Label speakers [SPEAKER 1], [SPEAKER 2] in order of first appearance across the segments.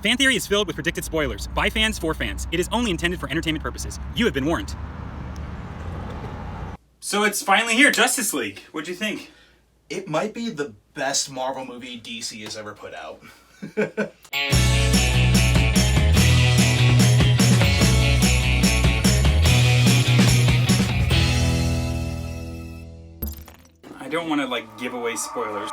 [SPEAKER 1] Fan Theory is filled with predicted spoilers. By fans, for fans. It is only intended for entertainment purposes. You have been warned. So it's finally here, Justice League. What'd you think?
[SPEAKER 2] It might be the best Marvel movie DC has ever put out.
[SPEAKER 1] I don't want to, give away spoilers.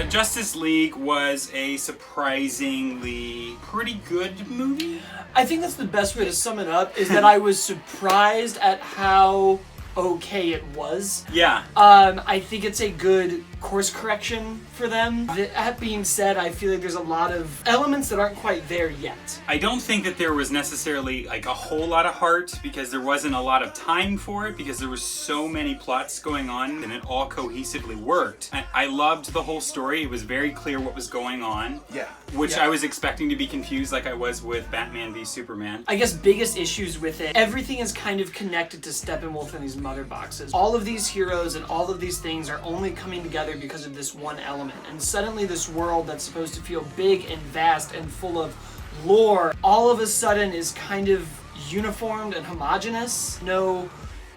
[SPEAKER 1] Justice League was a surprisingly pretty good movie.
[SPEAKER 3] I think that's the best way to sum it up, is that I was surprised at how okay it was.
[SPEAKER 1] Yeah.
[SPEAKER 3] I think it's a good course correction for them. That being said, I feel like there's a lot of elements that aren't quite there yet.
[SPEAKER 1] I don't think that there was necessarily a whole lot of heart, because there wasn't a lot of time for it, because there was so many plots going on and it all cohesively worked. I loved the whole story. It was very clear what was going on.
[SPEAKER 2] Yeah.
[SPEAKER 1] Which I was expecting to be confused like I was with Batman v Superman.
[SPEAKER 3] I guess biggest issues with it, everything is kind of connected to Steppenwolf and these mother boxes. All of these heroes and all of these things are only coming together because of this one element. And suddenly this world that's supposed to feel big and vast and full of lore, all of a sudden is kind of uniformed and homogenous. No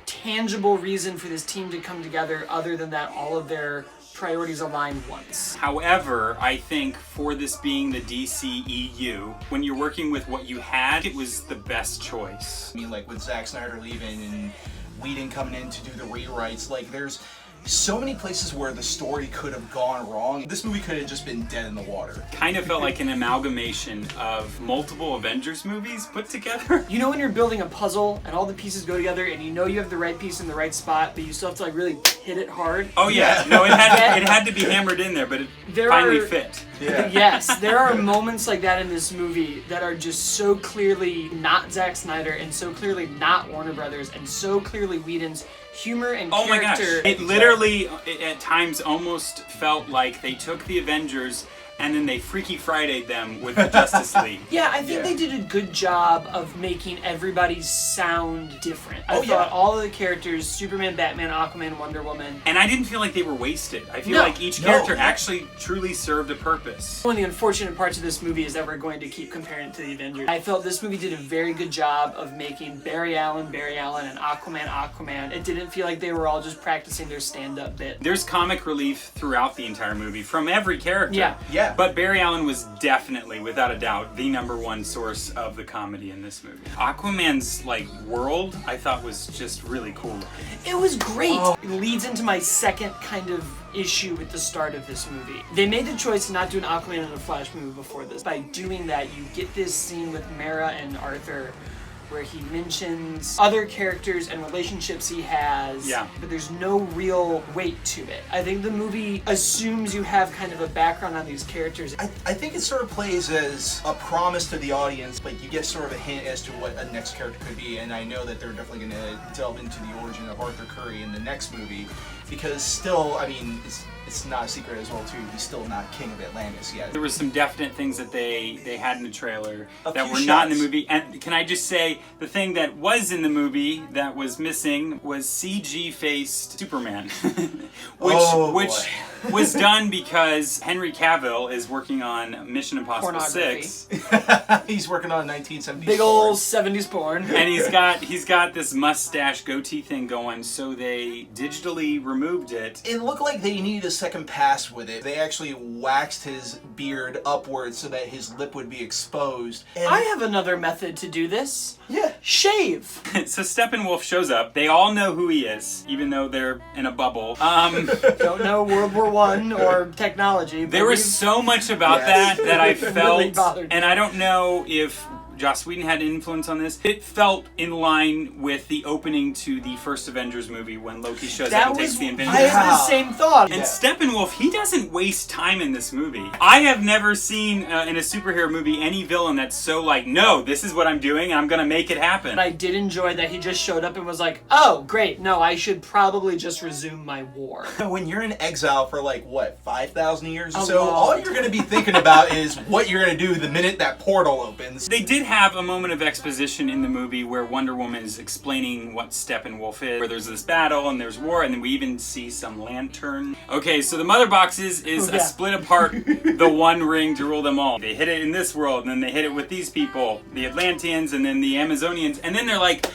[SPEAKER 3] tangible reason for this team to come together other than that all of their priorities aligned once.
[SPEAKER 1] However, I think for this being the DCEU, when you're working with what you had, it was the best choice.
[SPEAKER 2] I mean, with Zack Snyder leaving and Whedon coming in to do the rewrites, there's so many places where the story could have gone wrong. This movie could have just been dead in the water.
[SPEAKER 1] Kind of felt like an amalgamation of multiple Avengers movies put together.
[SPEAKER 3] You know when you're building a puzzle and all the pieces go together and you know you have the right piece in the right spot, but you still have to really hit it hard?
[SPEAKER 1] Oh yeah, no, it had to be hammered in there, but it finally fit.
[SPEAKER 2] Yeah.
[SPEAKER 3] Yes, there are moments like that in this movie that are just so clearly not Zack Snyder and so clearly not Warner Brothers and so clearly Whedon's humor and character.
[SPEAKER 1] Oh my gosh, it literally at times almost felt like they took the Avengers and then they Freaky Friday'd them with the Justice League.
[SPEAKER 3] Yeah, I think they did a good job of making everybody sound different. I
[SPEAKER 2] Oh,
[SPEAKER 3] thought
[SPEAKER 2] yeah.
[SPEAKER 3] all of the characters, Superman, Batman, Aquaman, Wonder Woman.
[SPEAKER 1] And I didn't feel like they were wasted. I feel
[SPEAKER 3] No.
[SPEAKER 1] like each character actually truly served a purpose.
[SPEAKER 3] One of the unfortunate parts of this movie is that we're going to keep comparing it to the Avengers. I felt this movie did a very good job of making Barry Allen, and Aquaman. It didn't feel like they were all just practicing their stand-up bit.
[SPEAKER 1] There's comic relief throughout the entire movie from every character.
[SPEAKER 3] Yeah.
[SPEAKER 1] But Barry Allen was definitely, without a doubt, the #1 source of the comedy in this movie. Aquaman's world, I thought was just really cool.
[SPEAKER 3] It was great. It leads into my second kind of issue with the start of this movie. They made the choice to not do an Aquaman and a Flash movie before this. By doing that, you get this scene with Mara and Arthur where he mentions other characters and relationships he has, but there's no real weight to it. I think the movie assumes you have kind of a background on these characters.
[SPEAKER 2] I think it sort of plays as a promise to the audience, you get sort of a hint as to what a next character could be, and I know that they're definitely going to delve into the origin of Arthur Curry in the next movie, because still, it's not a secret as well too, he's still not King of Atlantis yet.
[SPEAKER 1] There was some definite things that they had in the trailer
[SPEAKER 2] A
[SPEAKER 1] that
[SPEAKER 2] few
[SPEAKER 1] were not in the
[SPEAKER 2] shots.
[SPEAKER 1] movie. And can I just say, the thing that was in the movie that was missing was CG-faced Superman. which was done because Henry Cavill is working on Mission Impossible 6.
[SPEAKER 2] He's working on 1970s.
[SPEAKER 3] Big old 70s porn.
[SPEAKER 1] And he's got this mustache goatee thing going, so they digitally removed it.
[SPEAKER 2] It looked like they needed a second pass with it. They actually waxed his beard upwards so that his lip would be exposed. And
[SPEAKER 3] I have another method to do this.
[SPEAKER 2] Yeah.
[SPEAKER 3] Shave.
[SPEAKER 1] So Steppenwolf shows up. They all know who he is, even though they're in a bubble.
[SPEAKER 3] Don't know World War I or technology. But
[SPEAKER 1] There was so much about that I
[SPEAKER 3] It
[SPEAKER 1] felt,
[SPEAKER 3] really bothered me.
[SPEAKER 1] and I don't know if Joss Whedon had influence on this. It felt in line with the opening to the first Avengers movie when Loki shows up and takes the Infinity
[SPEAKER 3] I had the same thought.
[SPEAKER 1] And Steppenwolf, he doesn't waste time in this movie. I have never seen in a superhero movie any villain that's so no, this is what I'm doing and I'm gonna make it happen.
[SPEAKER 3] And I did enjoy that he just showed up and was like, oh, great, no, I should probably just resume my war.
[SPEAKER 2] when you're in exile for 5,000 years or
[SPEAKER 3] A
[SPEAKER 2] so,
[SPEAKER 3] long
[SPEAKER 2] all you're going to be thinking about is what you're going to do the minute that portal opens.
[SPEAKER 1] They did have a moment of exposition in the movie where Wonder Woman is explaining what Steppenwolf is, where there's this battle and there's war, and then we even see some lantern. Okay, so the Mother Boxes is a split apart the One Ring to rule them all. They hit it in this world, and then they hit it with these people, the Atlanteans, and then the Amazonians, and then they're like,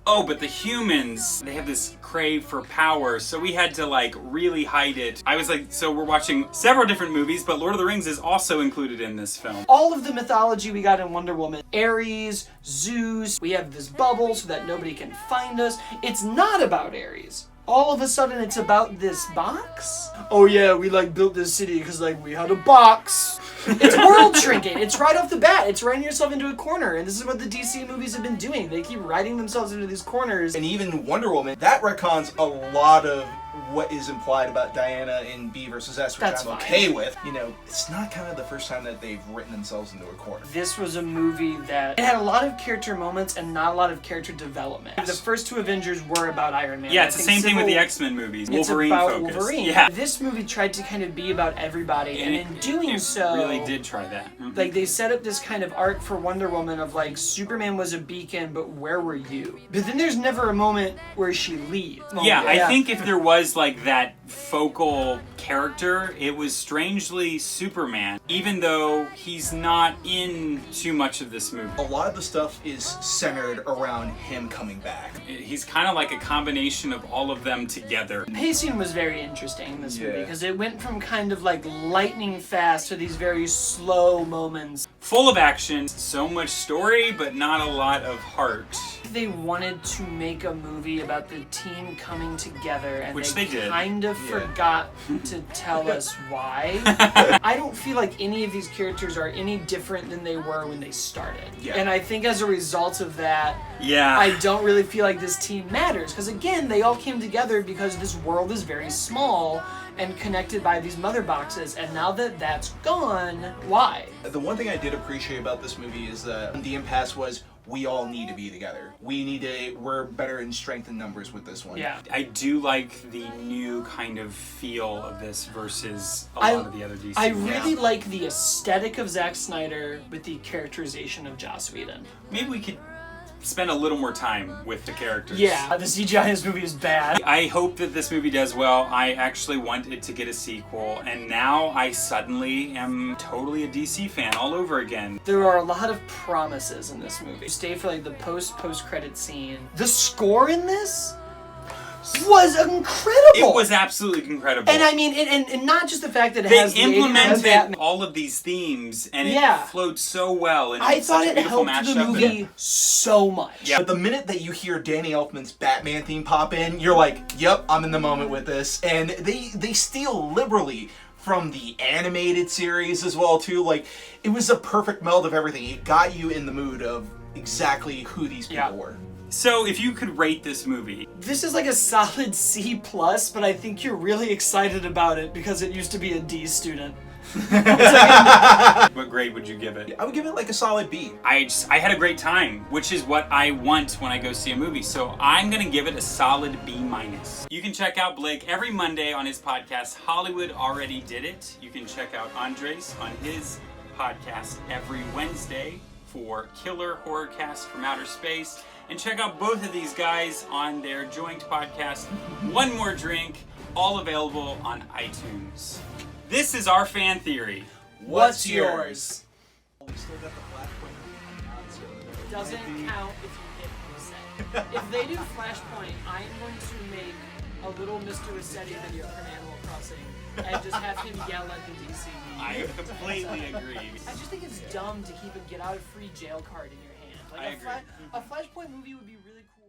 [SPEAKER 1] oh, but the humans, they have this crave for power, so we had to like really hide it. I was like, so we're watching several different movies, but Lord of the Rings is also included in this film.
[SPEAKER 3] All of the mythology we got in Wonder Woman, Ares, Zeus, we have this bubble so that nobody can find us. It's not about Ares. All of a sudden it's about this box? Oh yeah, we like built this city because like we had a box. It's world shrinking. It's right off the bat. It's writing yourself into a corner. And this is what the DC movies have been doing. They keep writing themselves into these corners.
[SPEAKER 2] And even Wonder Woman, that retcons a lot of what is implied about Diana in B versus S, which I'm okay with. You know, it's not kind of the first time that they've written themselves into a corner.
[SPEAKER 3] This was a movie that it had a lot of character moments and not a lot of character development. The first two Avengers were about Iron Man.
[SPEAKER 1] Yeah, it's the same thing with the X-Men movies. Wolverine
[SPEAKER 3] it's about
[SPEAKER 1] focus.
[SPEAKER 3] Wolverine.
[SPEAKER 1] Yeah.
[SPEAKER 3] This movie tried to kind of be about everybody, and in doing so,
[SPEAKER 1] really did try that. Mm-hmm.
[SPEAKER 3] Like they set up this kind of arc for Wonder Woman of like Superman was a beacon, but where were you? But then there's never a moment where she leaves.
[SPEAKER 1] Yeah, I think if there was like that focal character, it was strangely Superman, even though he's not in too much of this movie.
[SPEAKER 2] A lot of the stuff is centered around him coming back.
[SPEAKER 1] He's kind of like a combination of all of them together.
[SPEAKER 3] Pacing was very interesting in this movie because it went from kind of like lightning fast to these very slow moments.
[SPEAKER 1] Full of action, so much story, but not a lot of heart.
[SPEAKER 3] They wanted to make a movie about the team coming together, and
[SPEAKER 1] which they did.
[SPEAKER 3] Kind of forgot to tell us why. I don't feel like any of these characters are any different than they were when they started. Yeah. And I think as a result of that, I don't really feel like this team matters. Because again, they all came together because this world is very small and connected by these mother boxes, and now that that's gone, why?
[SPEAKER 2] The one thing I did appreciate about this movie is that the impasse was we all need to be together. We're better in strength and numbers with this one.
[SPEAKER 3] Yeah.
[SPEAKER 1] I do like the new kind of feel of this versus a lot of the other DC.
[SPEAKER 3] I really like the aesthetic of Zack Snyder with the characterization of Joss Whedon.
[SPEAKER 1] Maybe we could spend a little more time with the characters.
[SPEAKER 3] Yeah, the CGI in this movie is bad.
[SPEAKER 1] I hope that this movie does well. I actually want it to get a sequel, and now I suddenly am totally a DC fan all over again.
[SPEAKER 3] There are a lot of promises in this movie. Stay for like the post-credit scene. The score in this was incredible.
[SPEAKER 1] It was absolutely incredible.
[SPEAKER 3] And I mean, and not just the fact that it
[SPEAKER 1] they
[SPEAKER 3] has
[SPEAKER 1] implemented all of these themes, and it flowed so well. And
[SPEAKER 3] I thought it helped the movie so much.
[SPEAKER 2] Yeah. But the minute that you hear Danny Elfman's Batman theme pop in, you're like, yep, I'm in the moment with this. And they steal liberally from the animated series as well, too. Like, it was a perfect meld of everything. It got you in the mood of exactly who these people were.
[SPEAKER 1] So, if you could rate this movie...
[SPEAKER 3] This is like a solid C+, but I think you're really excited about it because it used to be a D student.
[SPEAKER 1] What grade would you give it?
[SPEAKER 2] I would give it like a solid B.
[SPEAKER 1] I had a great time, which is what I want when I go see a movie. So I'm gonna give it a solid B-. You can check out Blake every Monday on his podcast, Hollywood Already Did It. You can check out Andres on his podcast every Wednesday for Killer Horrorcast from Outer Space. And check out both of these guys on their joint podcast, One More Drink, all available on iTunes. This is our fan theory.
[SPEAKER 3] What's yours?
[SPEAKER 2] We still got the Flashpoint.
[SPEAKER 3] Doesn't count if you hit reset. If they do Flashpoint, I am going to make a little Mr. Rossetti video from Animal Crossing and just have him yell at the DC.
[SPEAKER 1] I completely agree.
[SPEAKER 3] I just think it's dumb to keep a get out of free jail card in your hand. Like
[SPEAKER 1] I agree.
[SPEAKER 3] A Flashpoint movie would be really cool.